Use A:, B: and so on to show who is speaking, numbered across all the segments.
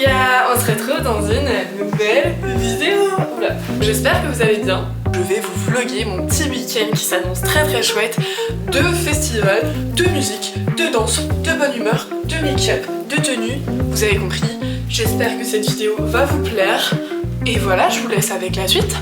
A: gars, on se retrouve dans une nouvelle vidéo. J'espère que vous allez bien. Je vais vous vlogger mon petit week-end qui s'annonce très chouette de festival, de musique, de danse, de bonne humeur, de make-up, de tenue. Vous avez compris, j'espère que cette vidéo va vous plaire. Et voilà, je vous laisse avec la suite.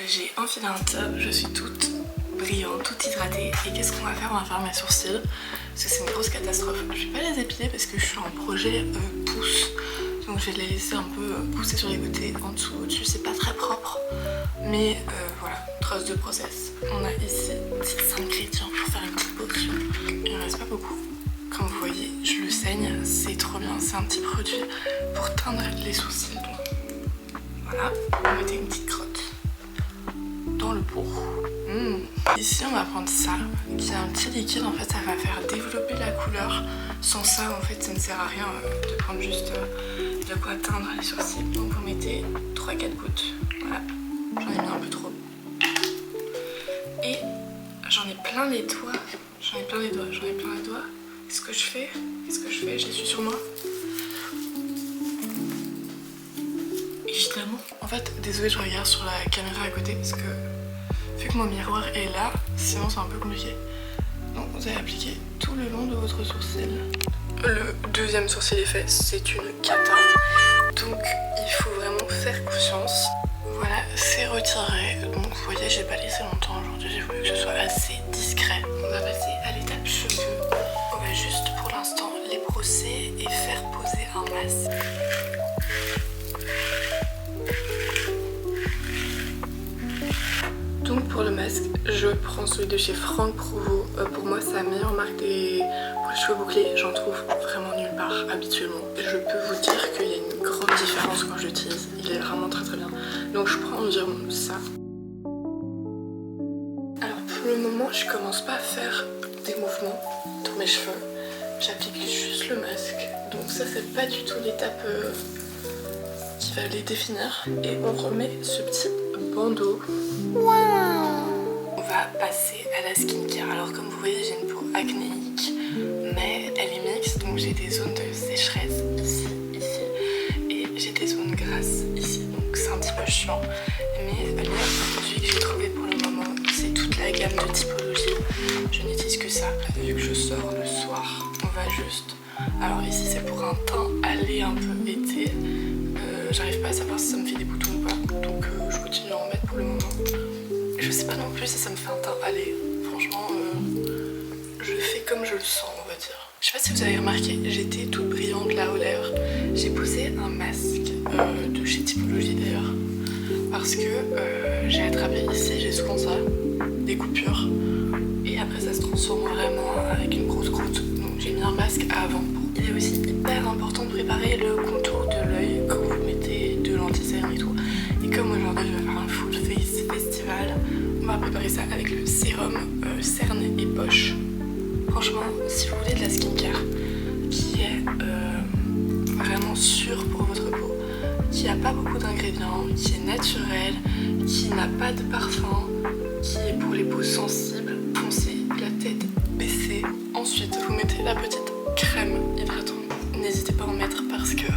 A: J'ai enfilé un top, je suis toute brillante, toute hydratée. Et qu'est-ce qu'on va faire? On va faire mes sourcils. Parce que c'est une grosse catastrophe. Je vais pas les épiler parce que je suis en projet pouce. Donc je vais les laisser un peu pousser sur les côtés, en dessous, au-dessus. C'est pas très propre. Mais voilà, trace de process. On a ici 6 ingrédients pour faire une petite potion. Il ne reste pas beaucoup. Comme vous voyez, je le saigne. C'est trop bien. C'est un petit produit pour teindre les sourcils. Donc voilà, on mettait une petite crotte dans le pot. Ici on va prendre ça, qui est un petit liquide, en fait ça va faire développer la couleur. Sans ça en fait ça ne sert à rien de prendre juste de quoi teindre les sourcils. Donc vous mettez 3-4 gouttes, voilà, j'en ai mis un peu trop. Et j'en ai plein les doigts, Qu'est-ce que je fais? J'essuie sur moi. Évidemment. En fait, désolée, je regarde sur la caméra à côté parce que vu que mon miroir est là, sinon c'est un peu compliqué. Donc vous allez appliquer tout le long de votre sourcil. Le deuxième sourcil est fait, c'est une cata. Donc il faut vraiment faire confiance. Voilà, c'est retiré. Donc vous voyez, j'ai pas laissé longtemps aujourd'hui, j'ai voulu que ce soit assez discret. On va passer à l'étape cheveux. On va juste pour l'instant les brosser et faire poser un masque. Donc pour le masque, je prends celui de chez Franck Provo. Pour moi, c'est la meilleure marque pour les cheveux bouclés. J'en trouve vraiment nulle part habituellement. Je peux vous dire qu'il y a une grande différence quand je l'utilise. Il est vraiment très bien. Donc je prends environ ça. Alors pour le moment, je commence pas à faire des mouvements dans mes cheveux. J'applique juste le masque. Donc ça, c'est pas du tout l'étape qui va les définir. Et on remet ce petit bandeau. Wow. On va passer à la skincare. Alors comme vous voyez, j'ai une peau acnéique, mais elle est mixte, donc j'ai des zones de sécheresse ici, et j'ai des zones grasses ici, donc c'est un petit peu chiant. Mais le meilleur produit que j'ai trouvé pour le moment, c'est toute la gamme de typologie. Je n'utilise que ça. Vu que je sors le soir, on va juste... Alors ici c'est pour un teint allé un peu été. J'arrive pas à savoir si ça me fait des boutons ou pas, donc je continue à en mettre pour le moment. Je sais pas non plus si ça me fait un teint allé. Franchement, je fais comme je le sens, on va dire. Je sais pas si vous avez remarqué, j'étais toute brillante là aux lèvres. J'ai posé un masque de chez Typologie d'ailleurs, parce que j'ai attrapé ici, j'ai souvent ça, des coupures, et après ça se transforme vraiment avec une grosse croûte. Donc j'ai mis un masque avant. Il est aussi hyper important de préparer le contour de l'œil quand vous mettez de l'anti-cerne et tout. Et comme aujourd'hui je vais faire un full face festival, on va préparer ça avec le sérum cerne et poche. Franchement, si vous voulez de la skincare qui est vraiment sûre pour votre peau, qui n'a pas beaucoup d'ingrédients, qui est naturelle, qui n'a pas de parfum, qui est pour les peaux sensibles, foncez, la tête baissée. Ensuite, vous mettez la petite crème hydratante. N'hésitez pas à en mettre parce que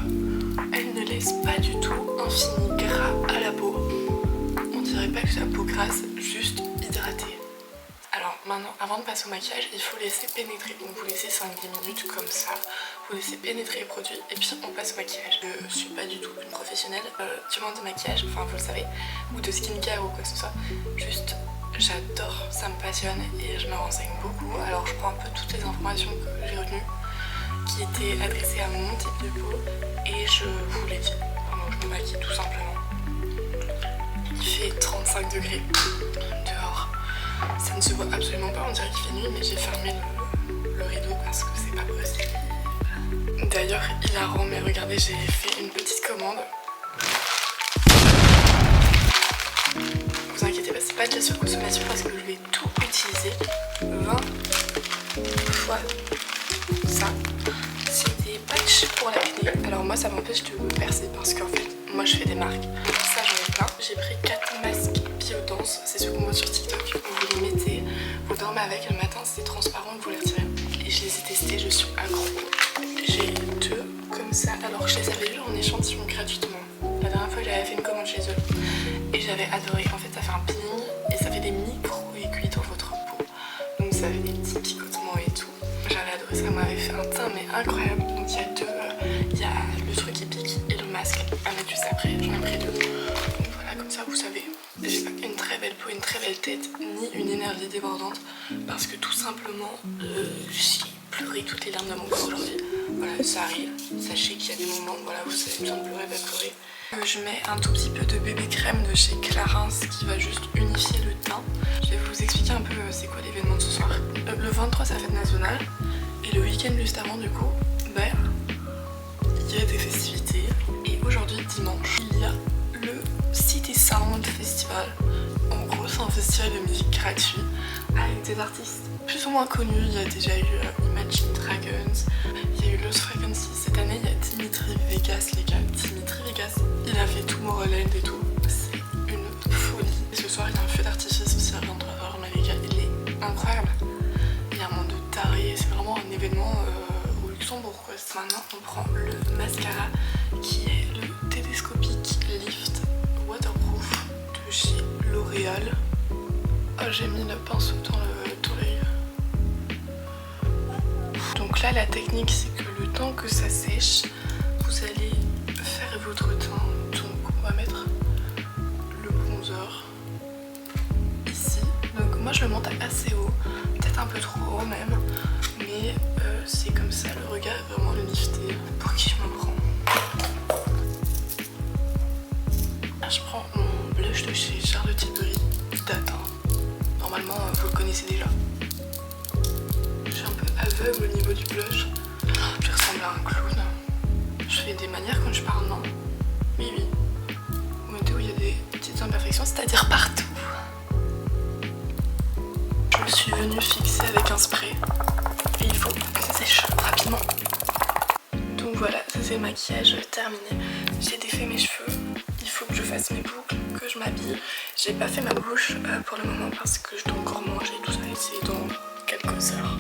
A: elle ne laisse pas du tout un fini gras à la peau. On dirait pas que c'est la peau grasse, juste hydratée. Alors maintenant, avant de passer au maquillage, il faut laisser pénétrer. Donc vous laissez 5-10 minutes comme ça. Vous laissez pénétrer les produits et puis on passe au maquillage. Je suis pas du tout une professionnelle du monde de maquillage, enfin vous le savez, ou de skincare ou quoi que ce soit. Juste j'adore, ça me passionne et je me renseigne beaucoup. Alors je prends un peu toutes les informations que j'ai retenues qui étaient adressées à mon type de peau et je vous les dis. Donc je me maquille tout simplement. Il fait 35 degrés dehors. Ça ne se voit absolument pas, on dirait qu'il fait nuit, mais j'ai fermé le rideau parce que c'est pas possible. D'ailleurs, hilarant, mais regardez, j'ai fait une petite commande. Vous inquiétez pas, c'est pas de la surconsommation parce que je vais tout utiliser 20 fois ça. C'est des patchs pour l'acné. Alors moi ça m'empêche de percer parce qu'en fait moi je fais des marques. Ça j'en ai plein. J'ai pris 4 masques Biodanse, c'est ceux qu'on voit sur TikTok. Vous les mettez, vous dormez avec, le matin c'est transparent, vous les retirez. Et je les ai testés, je suis accro. J'ai 2 comme ça, alors je les avais eu en échantillon gratuitement. La dernière fois j'avais fait une commande chez eux et j'avais adoré. En fait ça fait un peeling et ça fait des micro-aiguilles dans votre peau. Donc ça fait des petits picotements et tout. J'avais adoré ça, m'avait fait un teint mais incroyable. Donc il y a 2, il y a le truc qui pique et le masque à mettre juste après. J'en ai pris 2. Donc voilà, comme ça vous savez. J'ai pas une très belle peau, une très belle tête, ni une énergie débordante. Parce que tout simplement, j'ai pleuré toutes les larmes de mon corps aujourd'hui. Voilà, ça arrive. Sachez qu'il y a des moments, voilà, vous avez besoin de pleurer, bah pleurer. Je mets un tout petit peu de bébé crème de chez Clarins qui va juste unifier le teint. Je vais vous expliquer un peu c'est quoi l'événement de ce soir. Le 23 c'est la fête nationale et le week-end juste avant du coup, ben il y a des festivités. Et aujourd'hui dimanche, il y a le City Sound Festival. En gros c'est un festival de musique gratuit avec des artistes plus ou moins connus. Il y a déjà eu Imagine Dragons, il y a eu Lost Frequencies. Cette année il y a Dimitri Vegas, les gars. Dimitri Vegas, il a fait Tomorrowland et tout. C'est une folie. Et ce soir il y a un feu d'artifice aussi à 23h, mais les gars, il est incroyable. Il y a un monde de tarés, c'est vraiment un événement au Luxembourg quoi. Maintenant on prend le mascara qui est le Télescopic Lift Waterproof de chez L'Oréal. Oh, j'ai mis le pinceau dans l'œil. Donc là la technique c'est que le temps que ça sèche, vous allez faire votre teint. Donc on va mettre le bronzer ici. Donc moi je le monte assez haut, peut-être un peu trop haut même, mais c'est comme ça, le regard est vraiment le lifté. Pour qui je me prends? Ah, je prends mon blush de chez Charlotte Tilbury, date hein. Normalement vous le connaissez déjà. Je suis un peu aveugle au niveau du blush. Je ressemble à un clown. Je fais des manières quand je parle, non? Oui, oui. Vous mettez où il y a des petites imperfections, c'est-à-dire partout. Je me suis venue fixer avec un spray. Et il faut que ça sèche rapidement. Donc voilà, ça c'est le maquillage terminé. J'ai défait mes cheveux. Il faut que je fasse mes boucles, que je m'habille. J'ai pas fait ma bouche pour le moment parce que je dois encore manger tout ça et c'est dans quelques heures.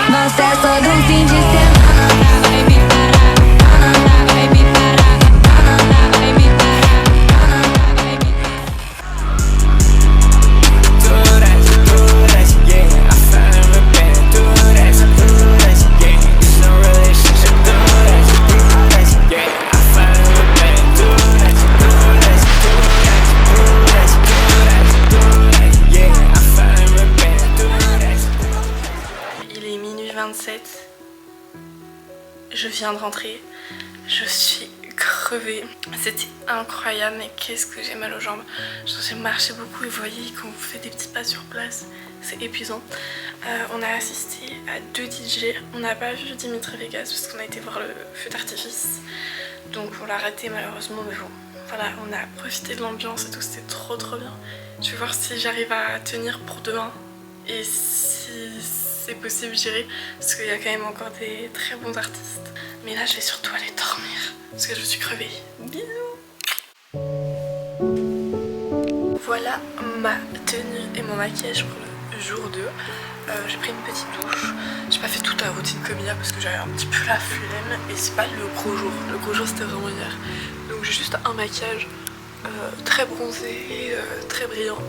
B: Nossa, é só de fim de semana. Vai me parar, vai me parar, vai me parar, vai me yeah. I found a bad yeah. It's no relationship, yeah. I found a bad yeah. I found a bad.
A: Il est minuit 27. Je viens de rentrer. Je suis crevée. C'était incroyable, mais qu'est-ce que j'ai mal aux jambes. J'ai marché beaucoup et vous voyez quand vous faites des petits pas sur place, c'est épuisant. On a assisté à 2 DJ. On n'a pas vu Dimitri Vegas parce qu'on a été voir le feu d'artifice. Donc on l'a raté malheureusement, mais bon. Voilà, on a profité de l'ambiance et tout, c'était trop bien. Je vais voir si j'arrive à tenir pour demain. Et si c'est possible, j'irai. Parce qu'il y a quand même encore des très bons artistes. Mais là, je vais surtout aller dormir. Parce que je suis crevée. Bisous. Voilà ma tenue et mon maquillage pour le jour 2. J'ai pris une petite douche. J'ai pas fait toute la routine comme hier parce que j'avais un petit peu la flemme. Et c'est pas le gros jour. Le gros jour, c'était vraiment hier. Donc j'ai juste un maquillage très bronzé et très brillant.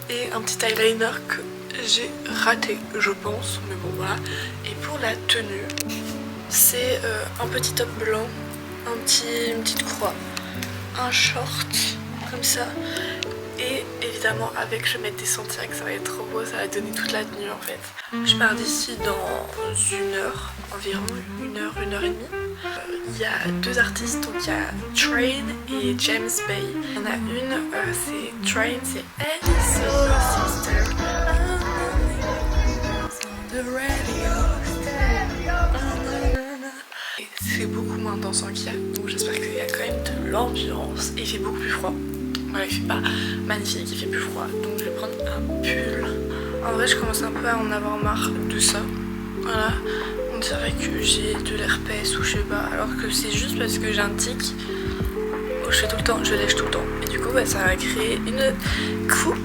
A: Et un petit eyeliner que j'ai raté, je pense, mais bon voilà. Et pour la tenue, c'est un petit top blanc une petite croix, un short comme ça. Et évidemment avec je vais mettre des sentiers, ça va être trop beau, ça va donner toute la tenue en fait. Je pars d'ici dans 1 heure environ, 1 heure, 1 heure et demie. Il y a 2 artistes, donc il y a Train et James Bay. Il y en a une, c'est Train, c'est Alice Sister. Et c'est beaucoup moins dansant qu'il y a, donc j'espère qu'il y a quand même de l'ambiance. Et il fait beaucoup plus froid. Voilà, il fait pas magnifique, il fait plus froid, donc je vais prendre un pull. En vrai, je commence un peu à en avoir marre de ça. Voilà, on dirait que j'ai de l'herpès ou je sais pas, alors que c'est juste parce que j'ai un tic. Oh, je fais tout le temps, je lèche tout le temps. Et du coup, bah, ça va créer une coupe.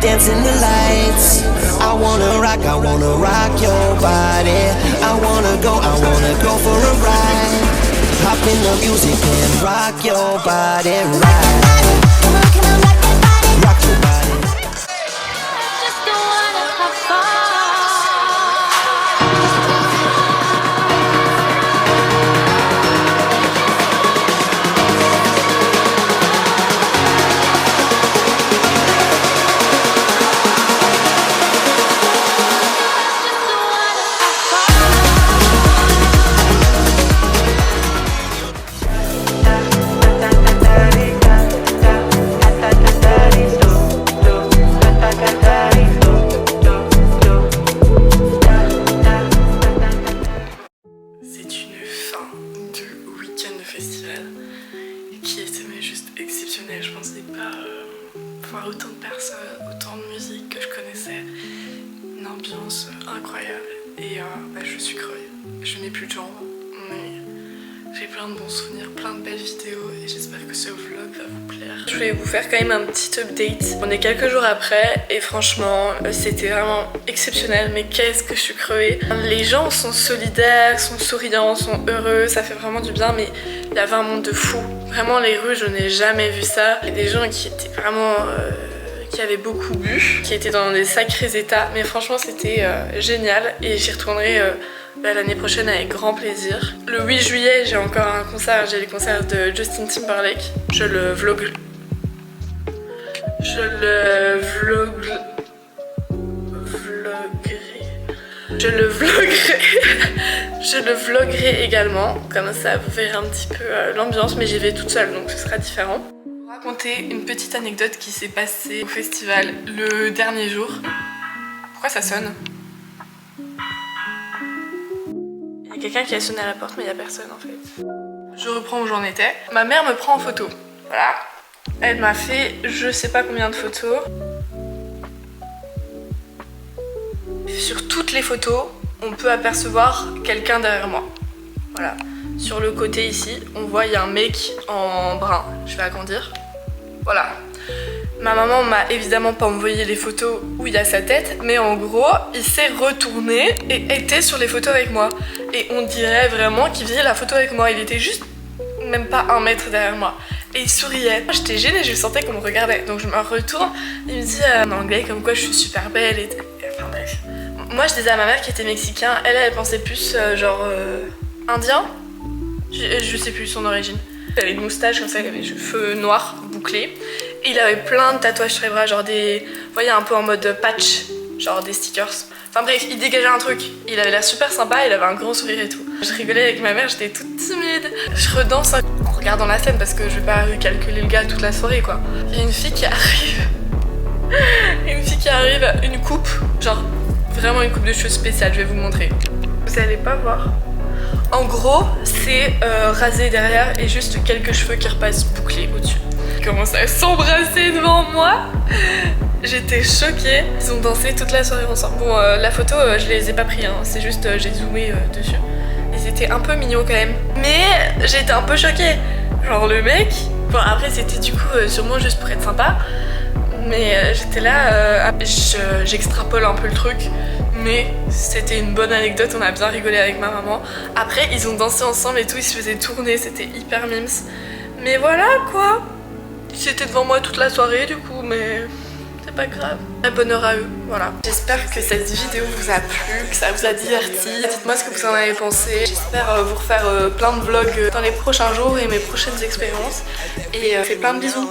C: Dance in the lights. I wanna rock your body. I wanna go for a ride. Hop in the music and rock your body right. Come on, rock that body. Rock your body.
D: Just don't wanna have fun.
A: Je pensais pas voir autant de personnes, autant de musique que je connaissais, une ambiance incroyable et bah, je suis crevée. Je n'ai plus de jambes, mais j'ai plein de bons souvenirs, plein de belles vidéos et j'espère que ce vlog va vous plaire. Je voulais vous faire quand même un petit update. On est quelques jours après et franchement c'était vraiment exceptionnel, mais qu'est-ce que je suis crevée. Les gens sont solidaires, sont souriants, sont heureux, ça fait vraiment du bien, mais il y avait un monde de fou. Vraiment les rues, je n'ai jamais vu ça. Il y a des gens qui étaient vraiment... qui avaient beaucoup bu, qui étaient dans des sacrés états, mais franchement c'était génial et j'y retournerai l'année prochaine avec grand plaisir. Le 8 juillet j'ai encore un concert, j'ai le concert de Justin Timberlake. Je le vloguerai. Je le vloguerai également, comme ça vous verrez un petit peu l'ambiance, mais j'y vais toute seule donc ce sera différent. Je vais vous raconter une petite anecdote qui s'est passée au festival le dernier jour. Pourquoi ça sonne? Il y a quelqu'un qui a sonné à la porte mais il n'y a personne en fait. Je reprends où j'en étais. Ma mère me prend en photo. Voilà. Elle m'a fait je sais pas combien de photos. Sur toutes les photos, on peut apercevoir quelqu'un derrière moi. Voilà. Sur le côté ici, on voit il y a un mec en brun. Je vais agrandir. Voilà. Ma maman m'a évidemment pas envoyé les photos où il y a sa tête, mais en gros, il s'est retourné et était sur les photos avec moi. Et on dirait vraiment qu'il faisait la photo avec moi. Il était juste même pas 1 mètre derrière moi. Et il souriait. J'étais gênée, je sentais qu'on me regardait. Donc je me retourne, il me dit en anglais comme quoi je suis super belle et... Enfin bref. Moi je disais à ma mère qui était mexicain, elle pensait plus genre indien. Je sais plus son origine. Il avait une moustache comme ça, il avait les cheveux noirs bouclés. Et il avait plein de tatouages sur les bras, genre des... Vous voyez, un peu en mode patch, genre des stickers. Enfin bref, il dégageait un truc. Il avait l'air super sympa, il avait un gros sourire et tout. Je rigolais avec ma mère, j'étais toute timide. Je redanse en regardant la scène parce que je vais pas calculer le gars toute la soirée quoi. Il y a une fille qui arrive. Une coupe, genre vraiment une coupe de cheveux spéciale, je vais vous montrer. Vous allez pas voir. En gros, c'est rasé derrière et juste quelques cheveux qui repassent bouclés au-dessus. Ils commencent à s'embrasser devant moi. J'étais choquée. Ils ont dansé toute la soirée ensemble. Bon, la photo, je les ai pas pris, hein. C'est juste j'ai zoomé dessus. Ils étaient un peu mignons quand même. Mais j'étais un peu choquée. Genre le mec, bon après c'était du coup sûrement juste pour être sympa. Mais j'étais là, j'extrapole un peu le truc, mais c'était une bonne anecdote, on a bien rigolé avec ma maman. Après ils ont dansé ensemble et tout, ils se faisaient tourner, c'était hyper mimes. Mais voilà quoi, ils étaient devant moi toute la soirée du coup, mais c'est pas grave. Bonheur à eux, voilà. J'espère que cette vidéo vous a plu, que ça vous a diverti. Dites-moi ce que vous en avez pensé. J'espère vous refaire plein de vlogs dans les prochains jours et mes prochaines expériences. Et fais plein de bisous.